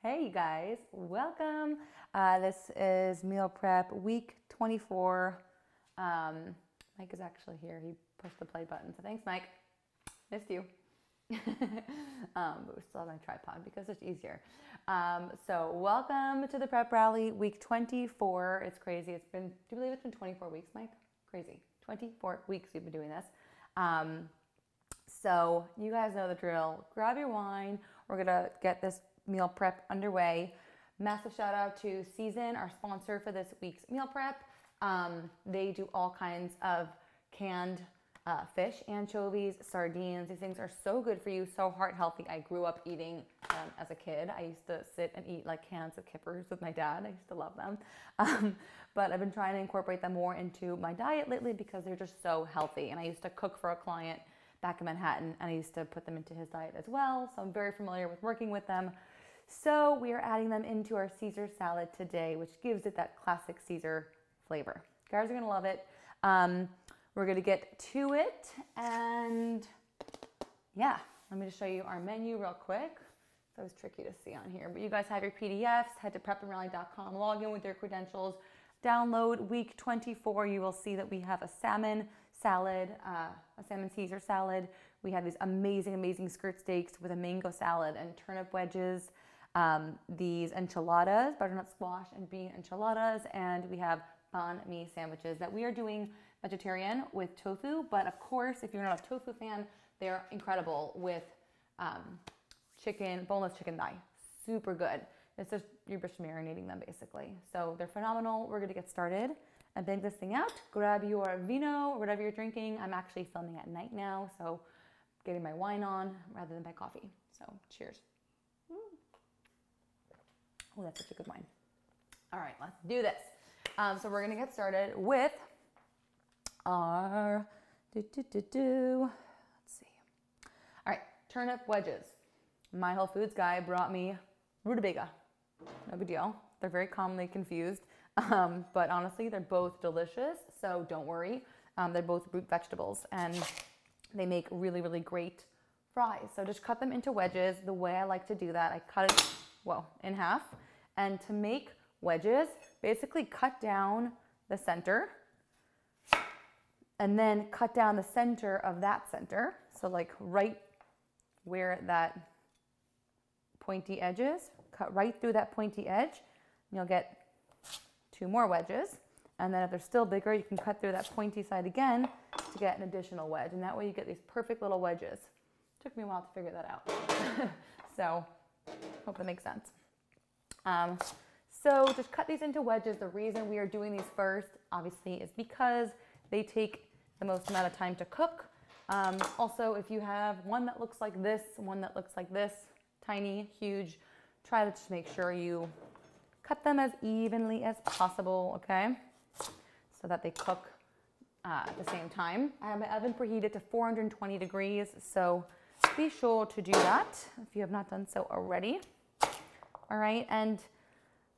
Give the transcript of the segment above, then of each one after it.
Hey you guys, welcome. This is meal prep week 24. Mike is actually here. He pushed the play button, so thanks, Mike. Missed you. But we still have my tripod because it's easier. So welcome to the prep rally week 24. It's crazy. Do you believe it's been 24 weeks, Mike? Crazy. 24 weeks we've been doing this. So you guys know the drill. Grab your wine. We're gonna get this meal prep underway. Massive shout out to Season, our sponsor for this week's meal prep. They do all kinds of canned fish, anchovies, sardines. These things are so good for you, so heart healthy. I grew up eating as a kid. I used to sit and eat like cans of kippers with my dad. I used to love them. But I've been trying to incorporate them more into my diet lately because they're just so healthy. And I used to cook for a client back in Manhattan, and I used to put them into his diet as well. So I'm very familiar with working with them. So we are adding them into our Caesar salad today, which gives it that classic Caesar flavor. You guys are gonna love it. We're gonna get to it, and yeah, let me just show you our menu real quick. It's always tricky to see on here, but you guys have your PDFs. Head to prepandrally.com, log in with your credentials, download week 24. You will see that we have a salmon salad, a salmon Caesar salad. We have these amazing skirt steaks with a mango salad and turnip wedges. These enchiladas, butternut squash and bean enchiladas, and we have Bahn meat sandwiches that we are doing vegetarian with tofu. But of course, if you're not a tofu fan, they're incredible with boneless chicken thigh. Super good. It's just, you're just marinating them basically. So they're phenomenal. We're gonna get started and bang this thing out. Grab your vino or whatever you're drinking. I'm actually filming at night now, so getting my wine on rather than my coffee. So cheers. Oh, that's such a good wine. All right, let's do this. So we're gonna get started with our, let's see. All right, turnip wedges. My Whole Foods guy brought me rutabaga. No big deal. They're very commonly confused, but honestly, they're both delicious, so don't worry. They're both root vegetables, and they make really great fries. So just cut them into wedges. The way I like to do that, I cut it, in half. And to make wedges, basically cut down the center and then cut down the center of that center. So like right where that pointy edge is, cut right through that pointy edge, and you'll get 2 more wedges. And then if they're still bigger, you can cut through that pointy side again to get an additional wedge. And that way you get these perfect little wedges. Took me a while to figure that out. So hope that makes sense. So just cut these into wedges. The reason we are doing these first, obviously, is because they take the most amount of time to cook. Also, if you have one that looks like this, one that looks like this, tiny, huge, try to just make sure you cut them as evenly as possible, okay? So that they cook at the same time. I have my oven preheated to 420 degrees, so be sure to do that if you have not done so already. All right, and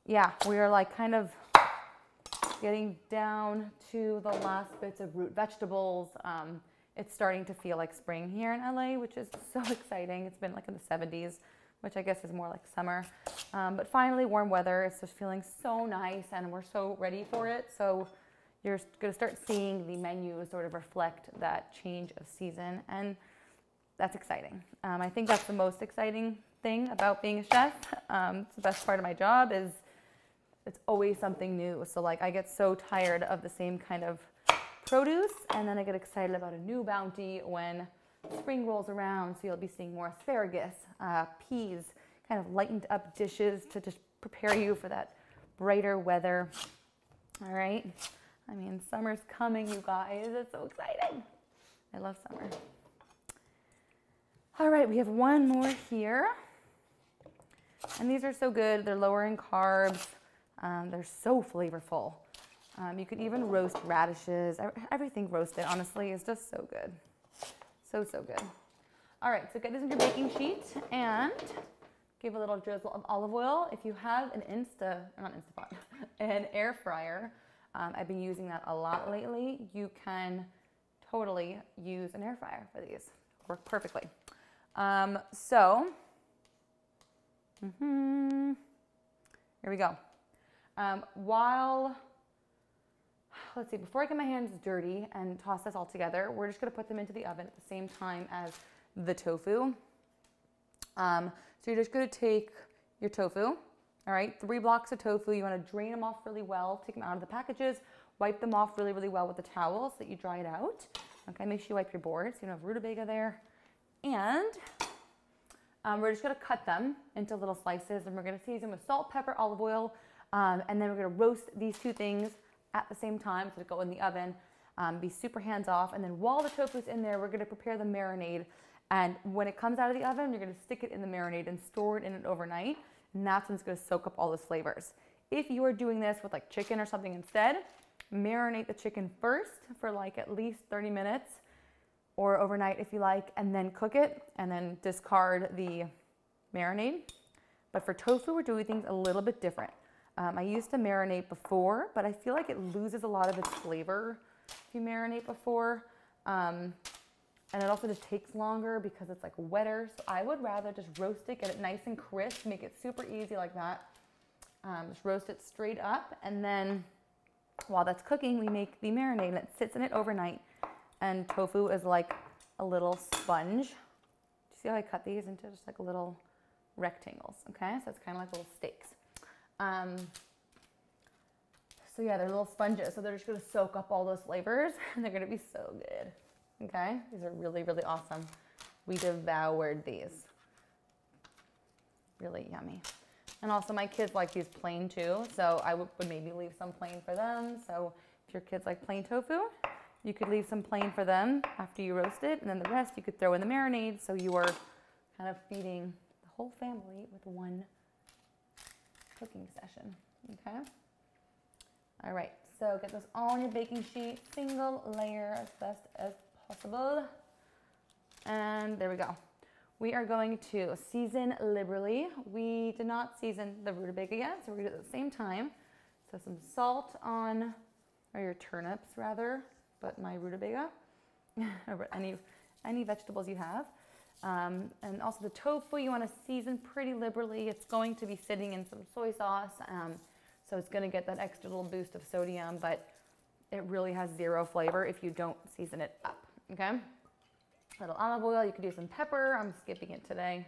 yeah, we are like kind of getting down to the last bits of root vegetables. It's starting to feel like spring here in LA, which is so exciting. It's been like in the 70s, which I guess is more like summer. But finally, warm weather. It's just feeling so nice, and we're so ready for it. So you're gonna start seeing the menu sort of reflect that change of season, and that's exciting. I think that's the most exciting thing about being a chef. It's the best part of my job is it's always something new. So like I get so tired of the same kind of produce, and then I get excited about a new bounty when spring rolls around. So you'll be seeing more asparagus, peas, kind of lightened up dishes to just prepare you for that brighter weather. All right. I mean, summer's coming, you guys. It's so exciting. I love summer. All right, we have one more here. And these are so good. They're lower in carbs. They're so flavorful. You could even roast radishes. Everything roasted, honestly, is just so good. So good. All right, so get this in your baking sheet and give a little drizzle of olive oil. If you have an an air fryer, I've been using that a lot lately. You can totally use an air fryer for these. Work perfectly. So Here we go. Let's see, before I get my hands dirty and toss this all together, we're just gonna put them into the oven at the same time as the tofu. So you're just gonna take your tofu, all right, 3 blocks of tofu. You wanna drain them off really well, take them out of the packages, wipe them off really, really well with a towel so that you dry it out. Okay, make sure you wipe your board so you don't have rutabaga there. And we're just gonna cut them into little slices, and we're gonna season with salt, pepper, olive oil, and then we're gonna roast these 2 things at the same time, so to go in the oven, be super hands off. And then while the tofu's in there, we're gonna prepare the marinade. And when it comes out of the oven, you're gonna stick it in the marinade and store it in it overnight. And that's when it's gonna soak up all those flavors. If you are doing this with like chicken or something instead, marinate the chicken first for like at least 30 minutes or overnight if you like, and then cook it and then discard the marinade. But for tofu, we're doing things a little bit different. I used to marinate before, but I feel like it loses a lot of its flavor if you marinate before. And it also just takes longer because it's like wetter. So I would rather just roast it, get it nice and crisp, make it super easy like that. Just roast it straight up. And then while that's cooking, we make the marinade and it sits in it overnight. And tofu is like a little sponge. Do you see how I cut these into just like little rectangles? Okay, so it's kind of like little steaks. So yeah, they're little sponges. So they're just gonna soak up all those flavors and they're gonna be so good. Okay, these are really, really awesome. We devoured these. Really yummy. And also my kids like these plain too. So I would maybe leave some plain for them. So if your kids like plain tofu, you could leave some plain for them after you roast it. And then the rest you could throw in the marinade. So you are kind of feeding the whole family with one cooking session, okay? All right, so get this all on your baking sheet, single layer as best as possible. And there we go. We are going to season liberally. We did not season the rutabaga yet, so we're gonna do it at the same time. So some salt on, or your turnips rather, but my rutabaga, or any vegetables you have. And also the tofu, you want to season pretty liberally. It's going to be sitting in some soy sauce, so it's going to get that extra little boost of sodium, but it really has 0 flavor if you don't season it up, okay? A little olive oil, you could do some pepper. I'm skipping it today.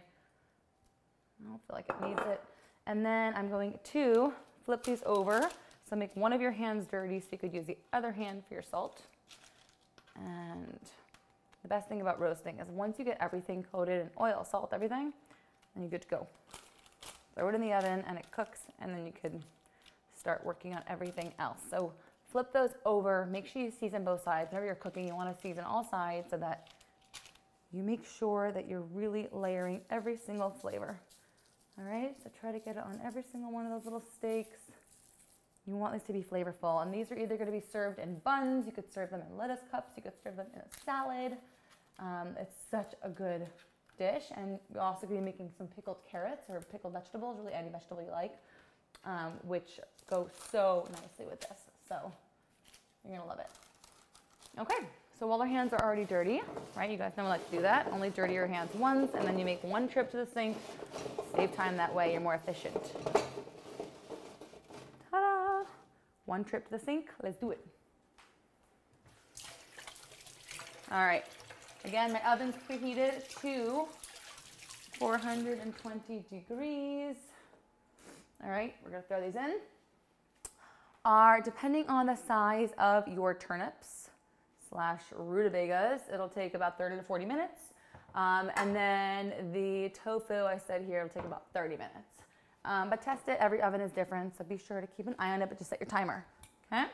I don't feel like it needs it. And then I'm going to flip these over. So make one of your hands dirty so you could use the other hand for your salt. And the best thing about roasting is once you get everything coated in oil, salt, everything, then you're good to go. Throw it in the oven and it cooks, and then you could start working on everything else. So flip those over, make sure you season both sides. Whenever you're cooking, you want to season all sides so that you make sure that you're really layering every single flavor. All right, so try to get it on every single one of those little steaks. You want these to be flavorful, and these are either going to be served in buns, you could serve them in lettuce cups, you could serve them in a salad. It's such a good dish, and you're also going to be making some pickled carrots or pickled vegetables, really any vegetable you like, which go so nicely with this. So you're going to love it. Okay, so while our hands are already dirty, right, you guys know I like to do that. Only dirty your hands once, and then you make one trip to the sink. Save time that way, you're more efficient. Ta-da! One trip to the sink, let's do it. All right. Again, my oven's preheated to 420 degrees. All right, we're gonna throw these in. Depending on the size of your turnips / rutabagas, it'll take about 30 to 40 minutes. And then the tofu, I said here, it'll take about 30 minutes. But test it, every oven is different, so be sure to keep an eye on it, but just set your timer, okay?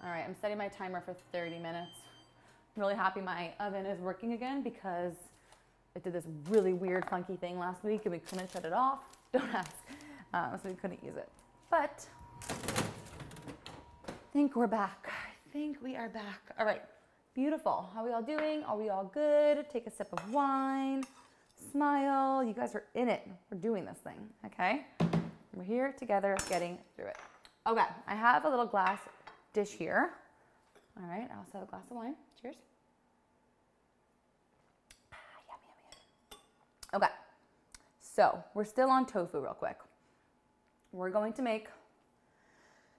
All right, I'm setting my timer for 30 minutes. I'm really happy my oven is working again because it did this really weird, funky thing last week and we couldn't shut it off. Don't ask. So we couldn't use it. But I think we're back. I think we are back. All right, beautiful. How are we all doing? Are we all good? Take a sip of wine. Smile. You guys are in it. We're doing this thing, okay? We're here together getting through it. Okay, I have a little glass dish here. All right, I also have a glass of wine. Cheers. Yummy, yummy, yummy. Okay, so we're still on tofu real quick. We're going to make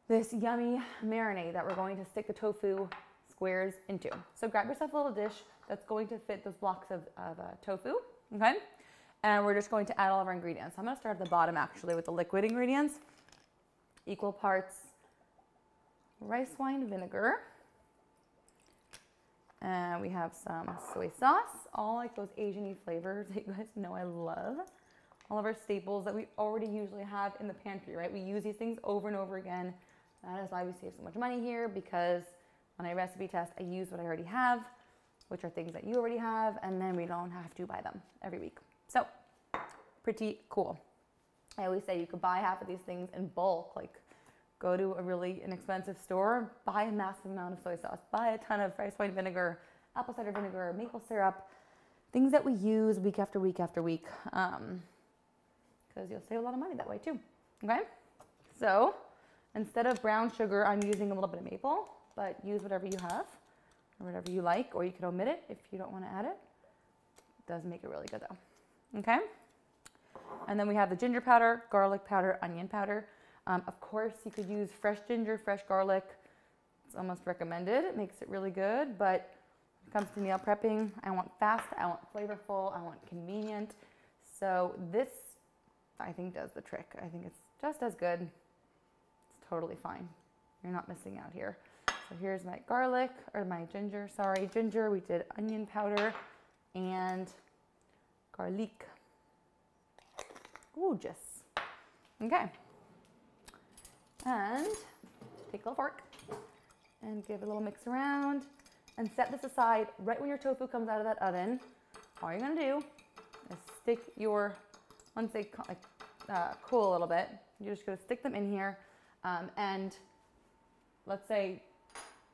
this yummy marinade that we're going to stick the tofu squares into. So grab yourself a little dish that's going to fit those blocks of tofu, okay? And we're just going to add all of our ingredients. I'm gonna start at the bottom actually with the liquid ingredients. Equal parts rice wine vinegar. And we have some soy sauce, all like those Asian-y flavors that you guys know I love. All of our staples that we already usually have in the pantry, right? We use these things over and over again. That is why we save so much money here, because when I recipe test, I use what I already have, which are things that you already have, and then we don't have to buy them every week. So, pretty cool. I always say you could buy half of these things in bulk, like go to a really inexpensive store, buy a massive amount of soy sauce, buy a ton of rice wine vinegar, apple cider vinegar, maple syrup, things that we use week after week after week, because you'll save a lot of money that way too, okay? So instead of brown sugar, I'm using a little bit of maple, but use whatever you have or whatever you like, or you could omit it if you don't want to add it. It does make it really good though, okay? And then we have the ginger powder, garlic powder, onion powder. Of course, you could use fresh ginger, fresh garlic. It's almost recommended. It makes it really good, but when it comes to meal prepping, I want fast, I want flavorful, I want convenient. So this, I think, does the trick. I think it's just as good. It's totally fine. You're not missing out here. So here's my garlic, or my ginger, sorry, ginger. We did onion powder and garlic. Gorgeous. Okay. And take a little fork and give it a little mix around and set this aside. Right when your tofu comes out of that oven, all you're gonna do is stick your, once they cool a little bit, you're just gonna stick them in here and let's say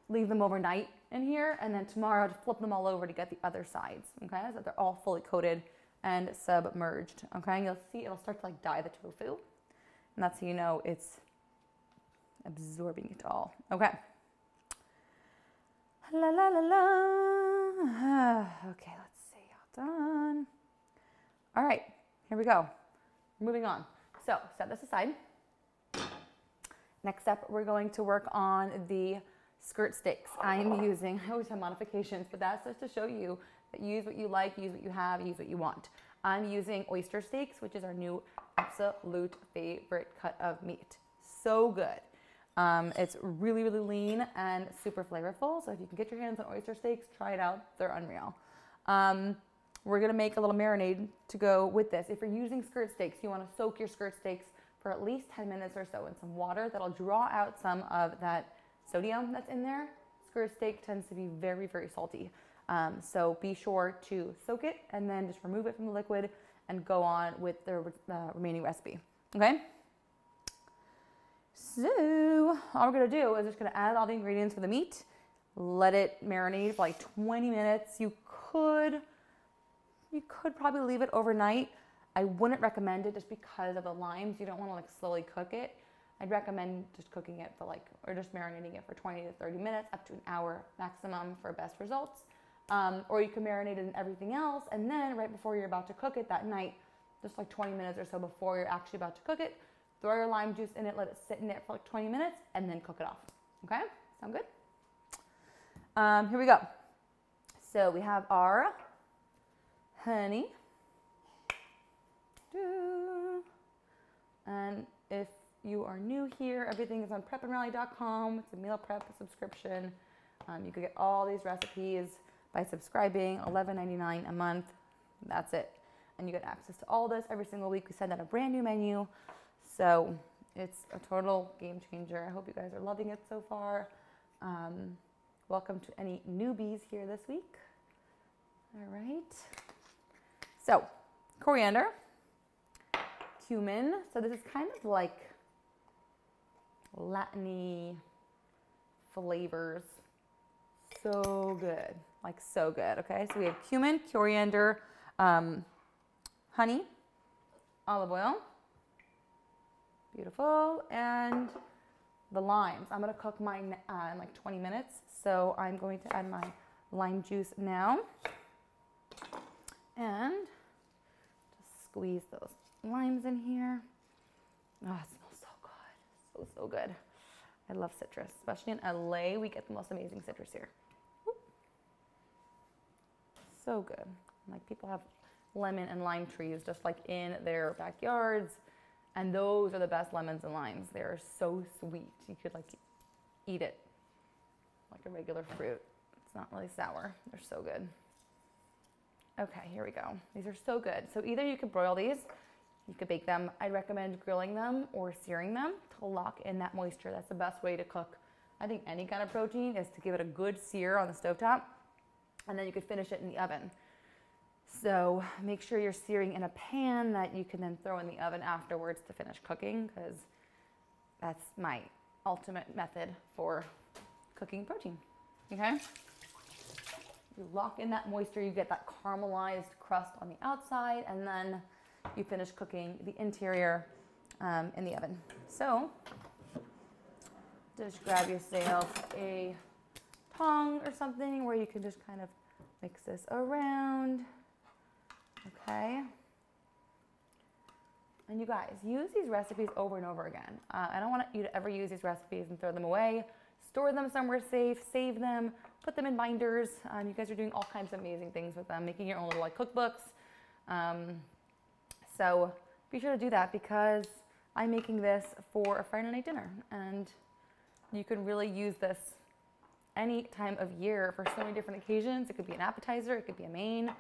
leave them overnight in here, and then tomorrow to flip them all over to get the other sides, okay? So that they're all fully coated and submerged, okay? And you'll see it'll start to like dye the tofu, and that's how you know it's absorbing it all. Okay. La la la la. Okay, let's see. All done. All right, here we go. Moving on. So set this aside. Next up, we're going to work on the skirt steaks. I'm using, I always have modifications, but that's just to show you that use what you like, use what you have, use what you want. I'm using oyster steaks, which is our new absolute favorite cut of meat. So good. It's really, really lean and super flavorful. So if you can get your hands on oyster steaks, try it out. They're unreal. We're gonna make a little marinade to go with this. If you're using skirt steaks, you wanna soak your skirt steaks for at least 10 minutes or so in some water. That'll draw out some of that sodium that's in there. Skirt steak tends to be very, very salty. So be sure to soak it and then just remove it from the liquid and go on with the remaining recipe, okay? So all we're gonna do is just gonna add all the ingredients for the meat, let it marinate for like 20 minutes. You could probably leave it overnight. I wouldn't recommend it just because of the limes. You don't wanna like slowly cook it. I'd recommend just cooking it for like, or just marinating it for 20 to 30 minutes, up to an hour maximum for best results. Or you can marinate it in everything else, and then right before you're about to cook it that night, just like 20 minutes or so before you're actually about to cook it, throw your lime juice in it, let it sit in it for like 20 minutes, and then cook it off. Okay? Sound good? Here we go. So we have our honey. And if you are new here, everything is on prepandrally.com. It's a meal prep subscription. You can get all these recipes by subscribing, $11.99 a month. That's it. And you get access to all this every single week. We send out a brand new menu. So it's a total game changer. I hope you guys are loving it so far. Welcome to any newbies here this week. All right. So coriander, cumin. So this is kind of like Latin-y flavors. So good, like so good, okay? So we have cumin, coriander, honey, olive oil, beautiful, and the limes. I'm gonna cook mine in like 20 minutes, so I'm going to add my lime juice now. And squeeze those limes in here. Oh, it smells so good. So good. I love citrus, especially in LA. We get the most amazing citrus here. Woo. So good. Like people have lemon and lime trees just like in their backyards. And those are the best lemons and limes. They're so sweet. You could like eat it like a regular fruit. It's not really sour. They're so good. Okay, here we go. These are so good. So either you could broil these, you could bake them. I'd recommend grilling them or searing them to lock in that moisture. That's the best way to cook, I think, any kind of protein, is to give it a good sear on the stovetop, and then you could finish it in the oven. So make sure you're searing in a pan that you can then throw in the oven afterwards to finish cooking, because that's my ultimate method for cooking protein, okay? You lock in that moisture, you get that caramelized crust on the outside, and then you finish cooking the interior in the oven. So just grab yourself a tongue or something where you can just kind of mix this around, okay? And you guys, use these recipes over and over again. I don't want you to ever use these recipes and throw them away. Store them somewhere safe, save them, put them in binders. You guys are doing all kinds of amazing things with them, making your own little like cookbooks. So be sure to do that, because I'm making this for a Friday night dinner, and you can really use this any time of year for so many different occasions. It could be an appetizer, it could be a main.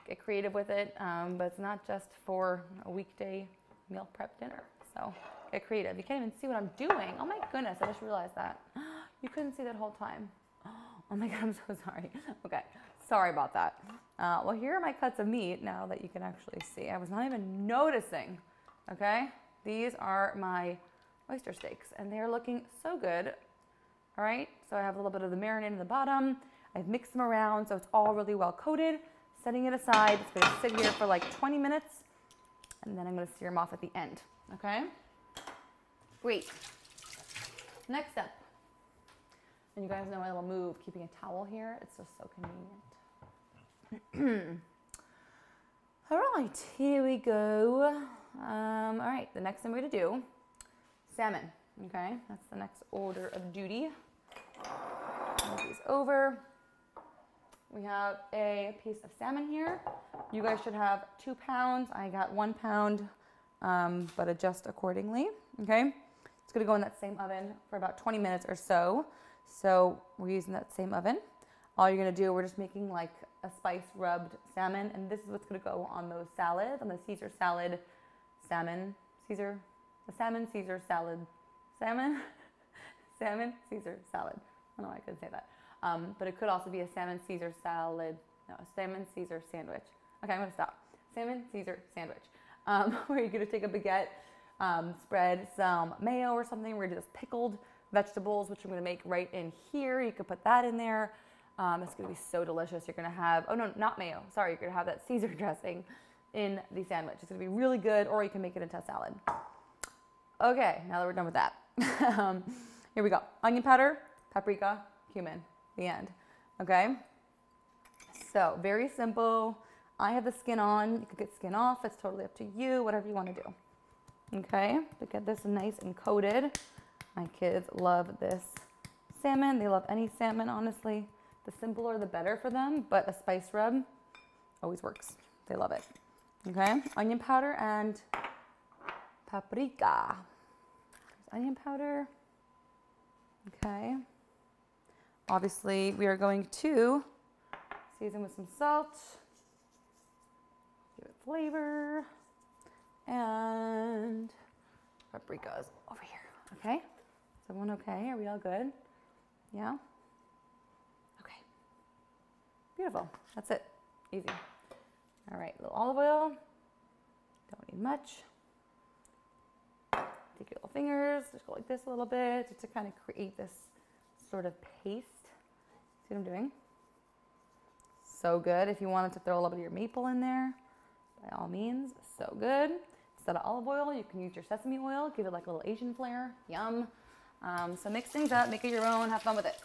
Get creative with it, but it's not just for a weekday meal prep dinner. So get creative. You can't even see what I'm doing. Oh my goodness, I just realized that. You couldn't see that whole time. Oh my God, I'm so sorry. Okay, sorry about that. Well, here are my cuts of meat now that you can actually see. I was not even noticing, okay? These are my oyster steaks, and they're looking so good. All right, so I have a little bit of the marinade in the bottom. I've mixed them around so it's all really well coated. Setting it aside, it's gonna sit here for like 20 minutes, and then I'm gonna sear them off at the end, okay? Great. Next up, and you guys know my little move, keeping a towel here. It's just so convenient. All right, here we go. All right, the next thing we're gonna do, salmon, okay? That's the next order of duty. Move these over. We have a piece of salmon here. You guys should have 2 pounds. I got 1 pound, but adjust accordingly, okay? It's gonna go in that same oven for about 20 minutes or so. So we're using that same oven. All you're gonna do, we're just making like a spice rubbed salmon, and this is what's gonna go on those salads, on the Caesar salad, salmon, Caesar, the salmon Caesar salad, salmon Caesar salad. I don't know why I couldn't say that. But it could also be a salmon Caesar salad, no, a salmon Caesar sandwich. Okay, I'm gonna stop. Salmon Caesar sandwich, where you're gonna take a baguette, spread some mayo or something. We're gonna do this pickled vegetables, which I'm gonna make right in here. You could put that in there. It's gonna be so delicious. You're gonna have, oh no, not mayo. Sorry, you're gonna have that Caesar dressing in the sandwich. It's gonna be really good, or you can make it into a salad. Okay, now that we're done with that, here we go. Onion powder, paprika, cumin. The end. Okay, so very simple. I have the skin on. You could get skin off. It's totally up to you, whatever you want to do. Okay, to get this nice and coated. My kids love this salmon. They love any salmon, honestly. The simpler the better for them, but a spice rub always works. They love it. Okay, onion powder and paprika. There's onion powder. Okay. Obviously, we are going to season with some salt, give it flavor, and paprika is over here. Okay? Is everyone okay? Are we all good? Yeah? Okay. Beautiful. That's it. Easy. All right, a little olive oil. Don't need much. Take your little fingers, just go like this a little bit, just to kind of create this sort of paste. See what I'm doing? So good. If you wanted to throw a little bit of your maple in there, by all means, so good. Instead of olive oil, you can use your sesame oil, give it like a little Asian flair. Yum. So mix things up, make it your own, have fun with it.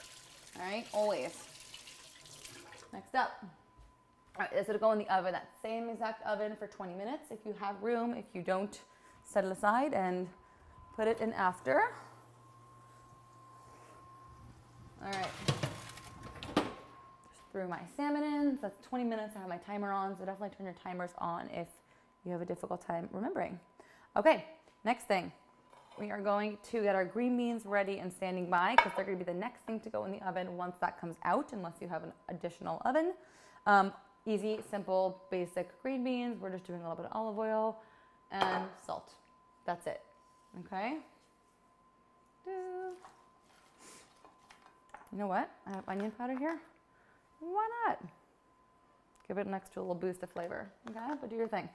All right, always. Next up, All right, this will go in the oven, that same exact oven for 20 minutes if you have room. If you don't, set it aside and put it in after. All right, just threw my salmon in. So that's 20 minutes. I have my timer on, so definitely turn your timers on if you have a difficult time remembering. Okay, next thing. We are going to get our green beans ready and standing by because they're going to be the next thing to go in the oven once that comes out, unless you have an additional oven. Easy, simple, basic green beans. We're just doing a little bit of olive oil and salt. That's it. Okay? You know what? I have onion powder here. Why not? Give it an extra little boost of flavor. Okay? But do your thing.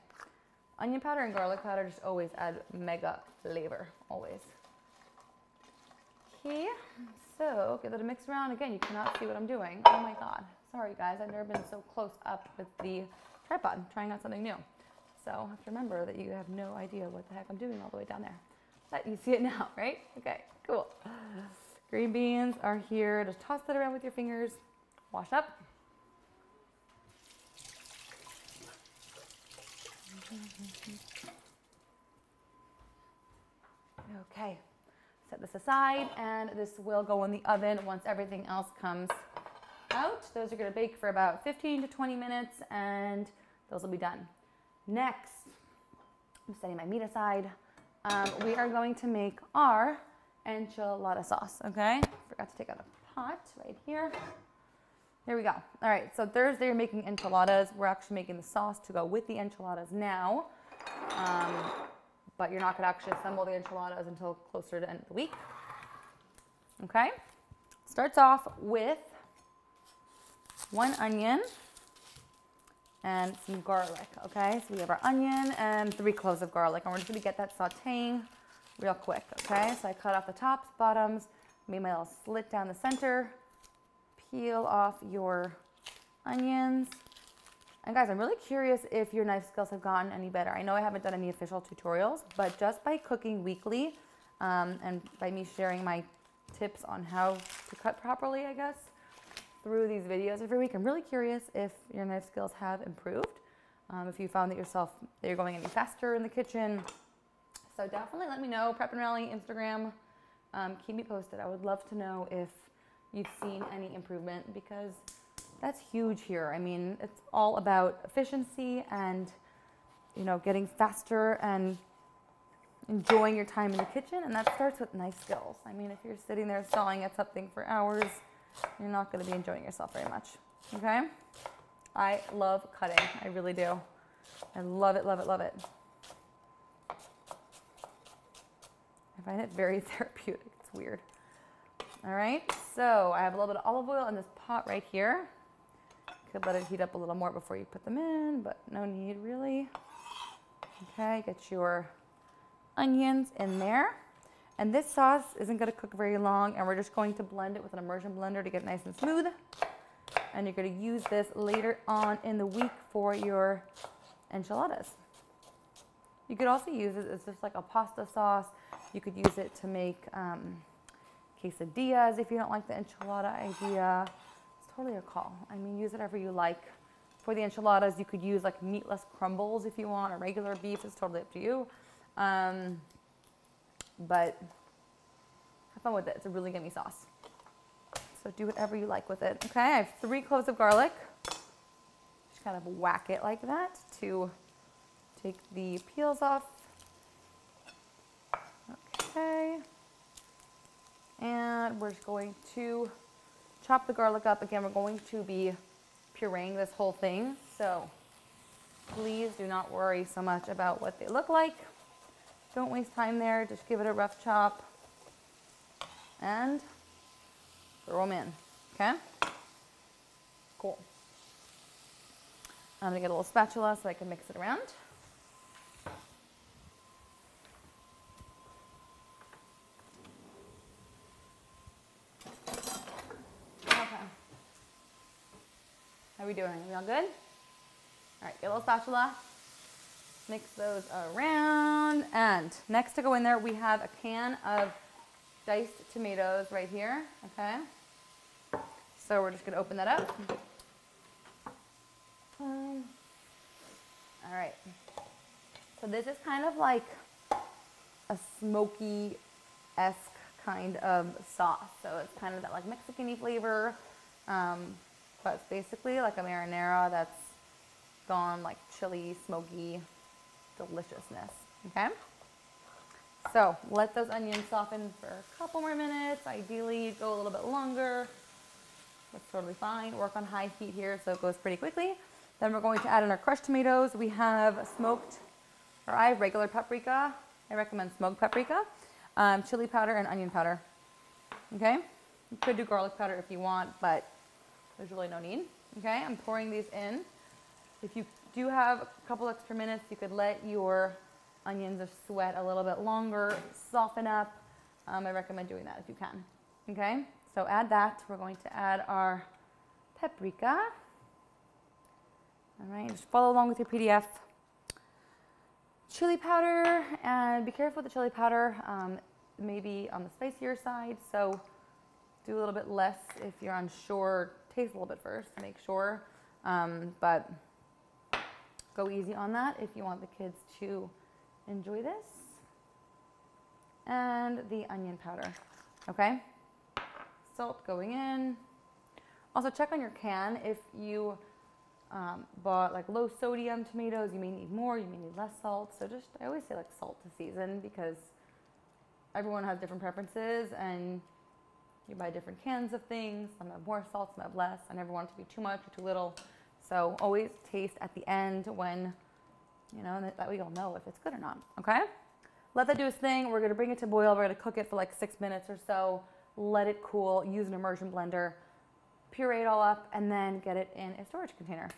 Onion powder and garlic powder just always add mega flavor. Always. Okay. So give it a mix around. Again, you cannot see what I'm doing. Oh my God. Sorry guys, I've never been so close up with the tripod, trying out something new. So I have to remember that you have no idea what the heck I'm doing all the way down there. But you see it now, right? Okay, cool. Green beans are here. Just toss that around with your fingers. Wash up. Okay, set this aside and this will go in the oven once everything else comes out. Those are going to bake for about 15 to 20 minutes and those will be done. Next, I'm setting my meat aside. We are going to make our enchilada sauce, okay? Forgot to take out a pot right here. Here we go. All right, so Thursday you're making enchiladas. We're actually making the sauce to go with the enchiladas now. But you're not going to actually assemble the enchiladas until closer to the end of the week. Okay? Starts off with 1 onion and some garlic, okay? So we have our onion and 3 cloves of garlic, and we're just gonna get that sauteing real quick, okay? So I cut off the tops, bottoms, made my little slit down the center, peel off your onions. And guys, I'm really curious if your knife skills have gotten any better. I know I haven't done any official tutorials, but just by cooking weekly and by me sharing my tips on how to cut properly, I guess, through these videos every week, I'm really curious if your knife skills have improved, if you found that you're going any faster in the kitchen. So definitely let me know. Prep and Rally, Instagram, keep me posted. I would love to know if you've seen any improvement because that's huge here. I mean, it's all about efficiency and, you know, getting faster and enjoying your time in the kitchen, and that starts with knife skills. I mean, if you're sitting there sawing at something for hours, you're not going to be enjoying yourself very much, okay? I love cutting. I really do. I love it, love it, love it. I find it very therapeutic. It's weird. All right, so I have a little bit of olive oil in this pot right here. Could let it heat up a little more before you put them in, but no need really. Okay, get your onions in there. And this sauce isn't going to cook very long, and we're just going to blend it with an immersion blender to get it nice and smooth. And you're going to use this later on in the week for your enchiladas. You could also use it as just like a pasta sauce. You could use it to make quesadillas if you don't like the enchilada idea. It's totally your call. I mean, use whatever you like. For the enchiladas, you could use like meatless crumbles if you want, or regular beef. It's totally up to you. But have fun with it. It's a really yummy sauce. So do whatever you like with it. Okay, I have 3 cloves of garlic. Just kind of whack it like that to take the peels off. Okay. And we're just going to chop the garlic up. Again, we're going to be pureeing this whole thing. So please do not worry so much about what they look like. Don't waste time there. Just give it a rough chop and throw them in. Okay? Cool. I'm going to get a little spatula so I can mix it around. Okay. How are we doing? Are we all good? All right, get a little spatula. Mix those around. And next to go in there, we have a can of diced tomatoes right here. Okay. So we're just going to open that up. All right. So this is kind of like a smoky-esque kind of sauce. So it's kind of that like Mexican-y flavor, but it's basically like a marinara that's gone like chili, smoky deliciousness, okay? So let those onions soften for a couple more minutes. Ideally, go a little bit longer. That's totally fine. Work on high heat here so it goes pretty quickly. Then we're going to add in our crushed tomatoes. We have smoked, or I have regular paprika. I recommend smoked paprika, chili powder, and onion powder. Okay? You could do garlic powder if you want, but there's really no need. Okay? I'm pouring these in. If you do have a couple extra minutes, you could let your onions sweat a little bit longer, soften up. I recommend doing that if you can. Okay? So add that. We're going to add our paprika. All right, just follow along with your PDF. Chili powder, and be careful with the chili powder. Maybe on the spicier side, so do a little bit less if you're unsure. Taste a little bit first to make sure, but go easy on that if you want the kids to enjoy this. And the onion powder, okay? Salt going in. Also check on your can. If you bought like low sodium tomatoes, you may need more, you may need less salt. So just, I always say like salt to season, because everyone has different preferences and you buy different cans of things. Some have more salt, some have less. I never want it to be too much or too little. So always taste at the end when, you know, that we all know if it's good or not, okay? Let that do its thing. We're gonna bring it to boil. We're gonna cook it for like 6 minutes or so. Let it cool, use an immersion blender, puree it all up, and then get it in a storage container.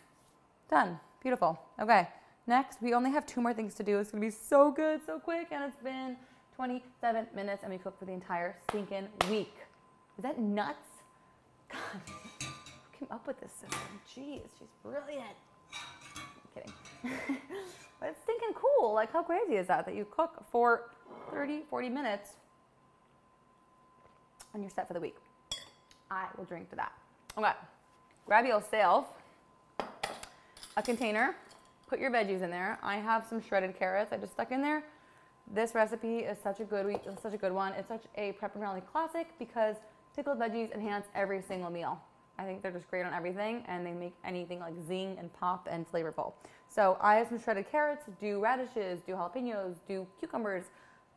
Done, beautiful. Okay, next, we only have 2 more things to do. It's gonna be so good, so quick, and it's been 27 minutes and we cooked for the entire stinking week. Is that nuts? God, who came up with this system? Jeez, she's brilliant. I'm kidding. But it's stinking cool. Like, how crazy is that you cook for 30, 40 minutes and you're set for the week? I will drink to that. Okay, grab yourself a container, put your veggies in there. I have some shredded carrots I just stuck in there. This recipe is such a good one. It's such a Prep and Rally classic because pickled veggies enhance every single meal. I think they're just great on everything, and they make anything like zing and pop and flavorful. So I have some shredded carrots, do radishes, do jalapenos, do cucumbers.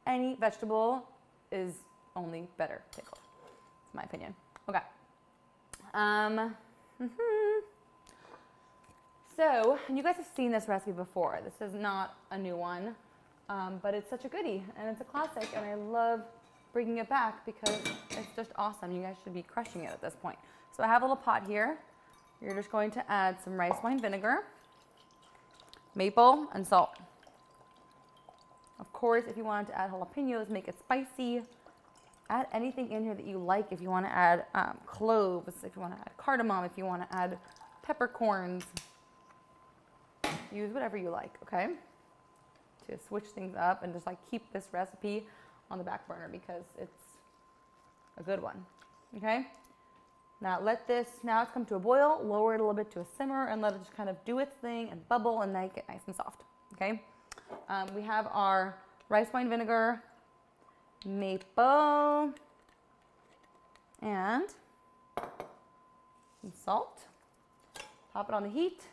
Any vegetable is only better pickled. That's my opinion. Okay. So, you guys have seen this recipe before. This is not a new one, but it's such a goodie, and it's a classic, and I love bringing it back because it's just awesome. You guys should be crushing it at this point. So I have a little pot here. You're just going to add some rice wine vinegar, maple, and salt. Of course, if you wanted to add jalapenos, make it spicy. Add anything in here that you like. If you want to add cloves, if you want to add cardamom, if you want to add peppercorns, use whatever you like, okay? To switch things up and just like keep this recipe on the back burner because it's a good one, okay? Now now it's come to a boil, lower it a little bit to a simmer and let it just kind of do its thing and bubble and make it nice and soft, okay? We have our rice wine vinegar, maple, and some salt. Pop it on the heat.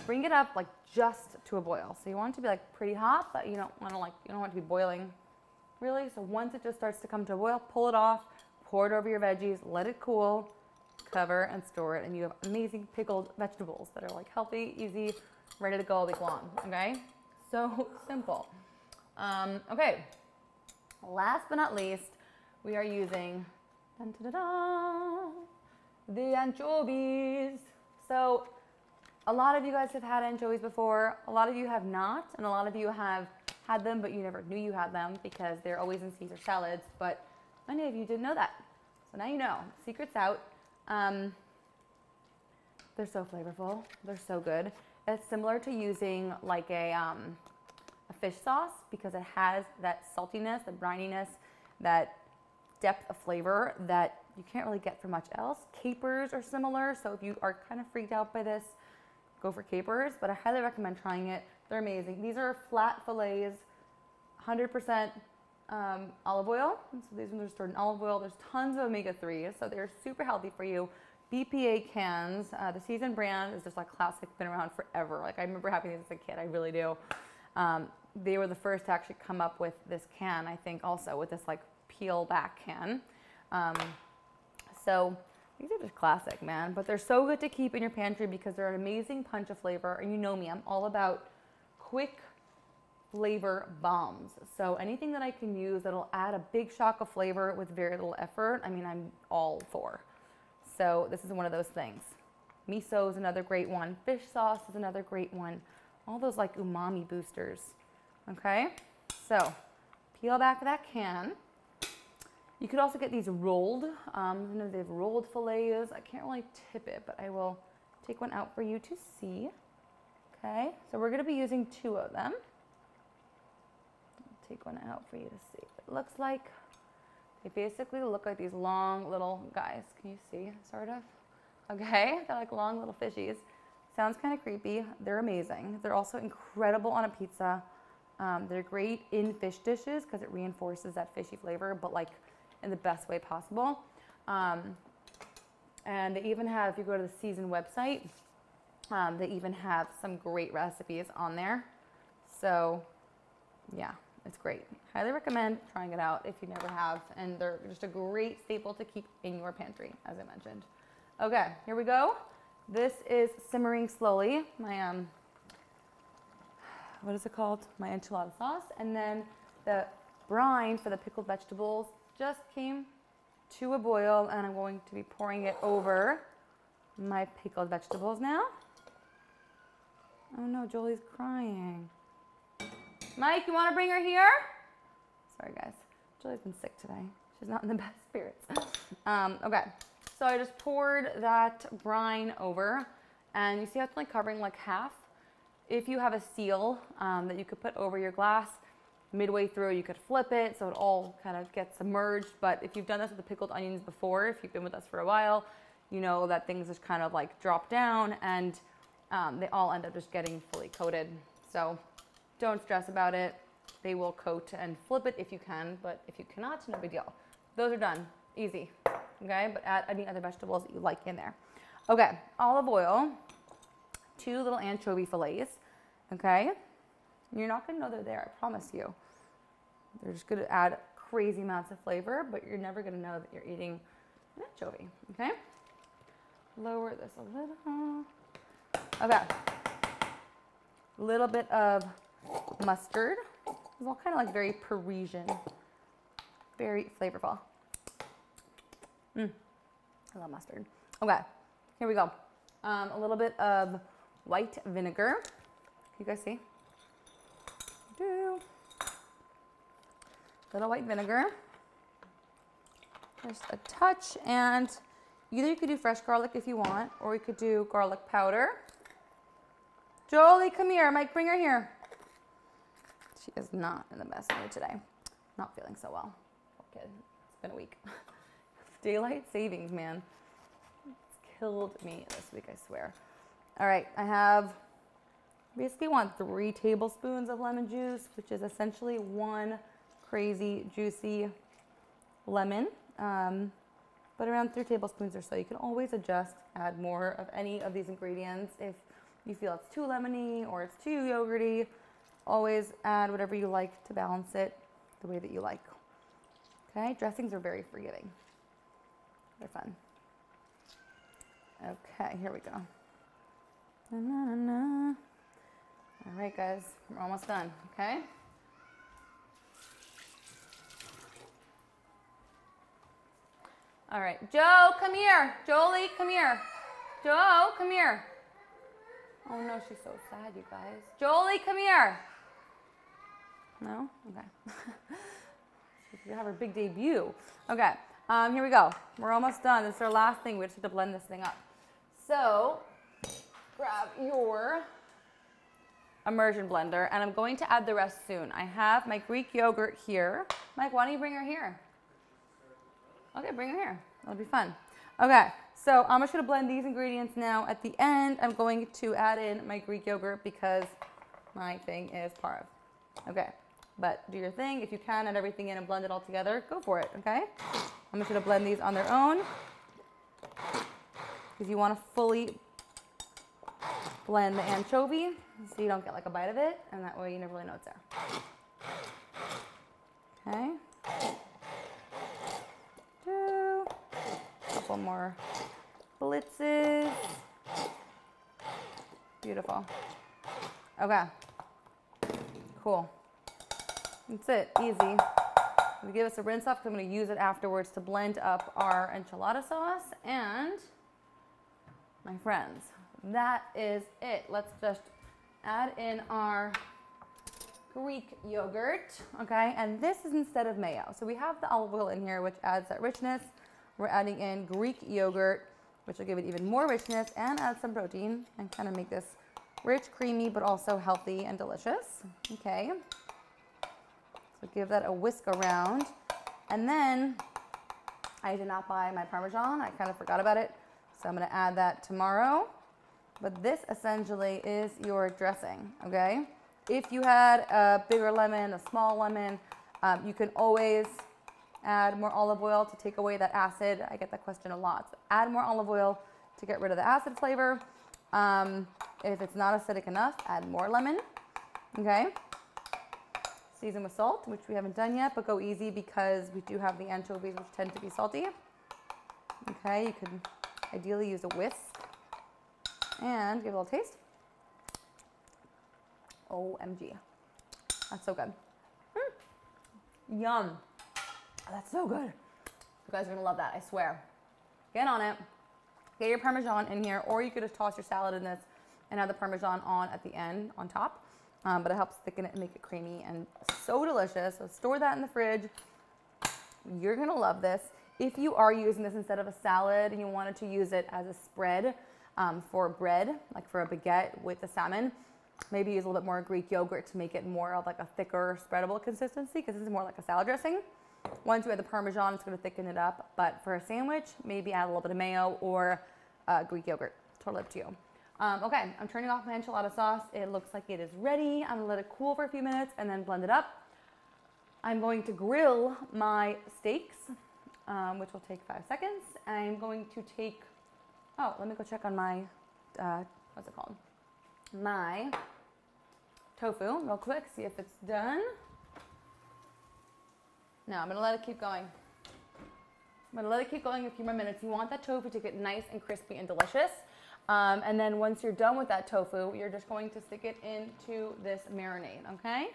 Bring it up like just to a boil. So you want it to be like pretty hot, but you don't want it to be boiling really. So once it just starts to come to a boil, pull it off, pour it over your veggies, let it cool, cover and store it, and you have amazing pickled vegetables that are like healthy, easy, ready to go all week long, okay? So simple. Okay, last but not least, we are using the anchovies. So a lot of you guys have had anchovies before. A lot of you have not, and a lot of you have had them, but you never knew you had them because they're always in Caesar salads, but many of you didn't know that. So now you know. Secret's out. They're so flavorful. They're so good. It's similar to using like a fish sauce because it has that saltiness, the brininess, that depth of flavor that you can't really get from much else. Capers are similar, so if you are kind of freaked out by this, go for capers, but I highly recommend trying it. They're amazing. These are flat fillets, 100% olive oil. So these ones are stored in olive oil. There's tons of omega-3s, so they're super healthy for you. BPA cans. The Seasoned brand is just like classic, been around forever. Like I remember having these as a kid, I really do. They were the first to actually come up with this can, I think, also with this like peel back can. So these are just classic, man. But they're so good to keep in your pantry because they're an amazing punch of flavor. And you know me, I'm all about quick flavor bombs. So anything that I can use that'll add a big shock of flavor with very little effort, I mean, I'm all for. So this is one of those things. Miso is another great one. Fish sauce is another great one. All those like umami boosters. Okay, so peel back that can. You could also get these rolled. They have rolled fillets. I can't really tip it, but I will take one out for you to see. Okay, so we're going to be using 2 of them. I'll take one out for you to see. It looks like they basically look like these long little guys. Can you see, sort of? Okay, they're like long little fishies. Sounds kind of creepy. They're amazing. They're also incredible on a pizza. They're great in fish dishes because it reinforces that fishy flavor, but like in the best way possible. And they even have, if you go to the Seasoned website, they even have some great recipes on there. So yeah, it's great. Highly recommend trying it out if you never have. And they're just a great staple to keep in your pantry, as I mentioned. Okay, here we go. This is simmering slowly. My, what is it called? My enchilada sauce. And then the brine for the pickled vegetables just came to a boil, and I'm going to be pouring it over my pickled vegetables now. Oh no, Jolie's crying. Mike, you want to bring her here? Sorry guys, Jolie's been sick today. She's not in the best spirits. Okay, so I just poured that brine over, and you see how it's only covering like half. If you have a seal that you could put over your glass, midway through you could flip it so it all kind of gets submerged. But if you've done this with the pickled onions before, if you've been with us for a while, you know that things just kind of like drop down, and they all end up just getting fully coated. So don't stress about it. They will coat, and flip it if you can, but if you cannot, no big deal. Those are done, easy, okay? But add any other vegetables that you like in there. Okay, olive oil, 2 little anchovy fillets, okay? You're not gonna know they're there, I promise you. They're just gonna add crazy amounts of flavor, but you're never gonna know that you're eating an anchovy, okay? Lower this a little. Okay. A little bit of mustard. It's all kind of like very Parisian, very flavorful. I love mustard. Okay, here we go. A little bit of white vinegar. You guys see? Little white vinegar. Just a touch, and either you could do fresh garlic if you want, or you could do garlic powder. Jolie, come here. Mike, bring her here. She is not in the best mood today. Not feeling so well. Poor kid. It's been a week. Daylight savings, man. It's killed me this week, I swear. All right, I have, basically want 3 tablespoons of lemon juice, which is essentially 1 crazy, juicy lemon. But around 3 tablespoons or so. You can always adjust, add more of any of these ingredients if you feel it's too lemony or it's too yogurty. Always add whatever you like to balance it the way that you like. Okay, dressings are very forgiving. They're fun. Okay, here we go. Na, na, na, na. All right, guys, we're almost done, okay? All right, Joe, come here. Jolie, come here. Joe, come here. Oh no, she's so sad, you guys. Jolie, come here. No? Okay. She's gonna have her big debut. Okay, here we go. We're almost done. This is our last thing. We just have to blend this thing up. So, grab your immersion blender, and I'm going to add the rest soon. I have my Greek yogurt here. Mike, why don't you bring her here? Okay, bring her here. That'll be fun. Okay, So I'm just gonna blend these ingredients now. At the end, I'm going to add in my Greek yogurt because my thing is parv. Okay, but do your thing. If you can, add everything in and blend it all together, go for it, okay? I'm just gonna blend these on their own because you wanna fully blend the anchovy so you don't get like a bite of it, and that way you never really know it's there. Okay. A couple more blitzes. Beautiful. Okay. Cool. That's it. Easy. We give us a rinse off because I'm going to use it afterwards to blend up our enchilada sauce. And my friends, that is it. Let's just add in our Greek yogurt, okay? And this is instead of mayo. So we have the olive oil in here, which adds that richness. We're adding in Greek yogurt, which will give it even more richness and add some protein and kind of make this rich, creamy, but also healthy and delicious, okay? So give that a whisk around. And then I did not buy my Parmesan. I kind of forgot about it. So I'm gonna add that tomorrow. But this essentially is your dressing, okay? If you had a bigger lemon, a small lemon, you can always add more olive oil to take away that acid. I get that question a lot. So add more olive oil to get rid of the acid flavor. If it's not acidic enough, add more lemon, okay? Season with salt, which we haven't done yet, but go easy because we do have the anchovies, which tend to be salty. Okay, you could ideally use a whisk and give it a little taste. OMG. That's so good. Yum. Oh, that's so good. You guys are gonna love that, I swear. Get on it. Get your Parmesan in here, or you could just toss your salad in this and add the Parmesan on at the end, on top. But it helps thicken it and make it creamy and so delicious. So store that in the fridge. You're gonna love this. If you are using this instead of a salad and you wanted to use it as a spread for bread, like for a baguette with the salmon, maybe use a little bit more Greek yogurt to make it more of like a thicker, spreadable consistency because this is more like a salad dressing. Once you add the Parmesan, it's going to thicken it up. But for a sandwich, maybe add a little bit of mayo or Greek yogurt. Totally up to you. Okay, I'm turning off my enchilada sauce. It looks like it is ready. I'm going to let it cool for a few minutes and then blend it up. I'm going to grill my steaks, which will take 5 seconds. I'm going to take, let me go check on my, what's it called? My tofu real quick, see if it's done. No, I'm gonna let it keep going. I'm gonna let it keep going a few more minutes. You want that tofu to get nice and crispy and delicious. And then once you're done with that tofu, you're just going to stick it into this marinade, okay?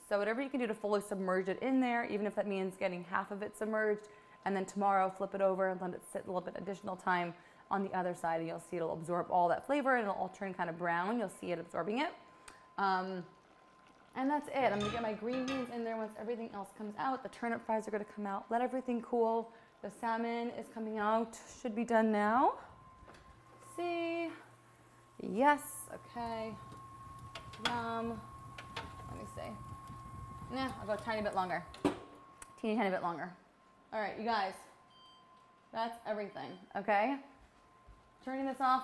So whatever you can do to fully submerge it in there, even if that means getting half of it submerged, and then tomorrow flip it over and let it sit a little bit additional time on the other side, and you'll see it'll absorb all that flavor and it'll all turn kind of brown. You'll see it absorbing it. And that's it. I'm gonna get my green beans in there once everything else comes out. The turnip fries are gonna come out. Let everything cool. The salmon is coming out. Should be done now. See? Yes, okay. Yum. Let me see. Nah, I'll go a tiny bit longer. Teeny tiny bit longer. All right, you guys. That's everything, okay? Turning this off.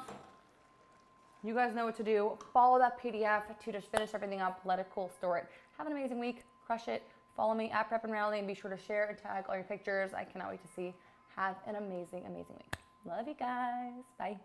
You guys know what to do. Follow that PDF to just finish everything up, let it cool, store it. Have an amazing week, crush it. Follow me at Prep and Rally and be sure to share and tag all your pictures. I cannot wait to see. Have an amazing, amazing week. Love you guys. Bye.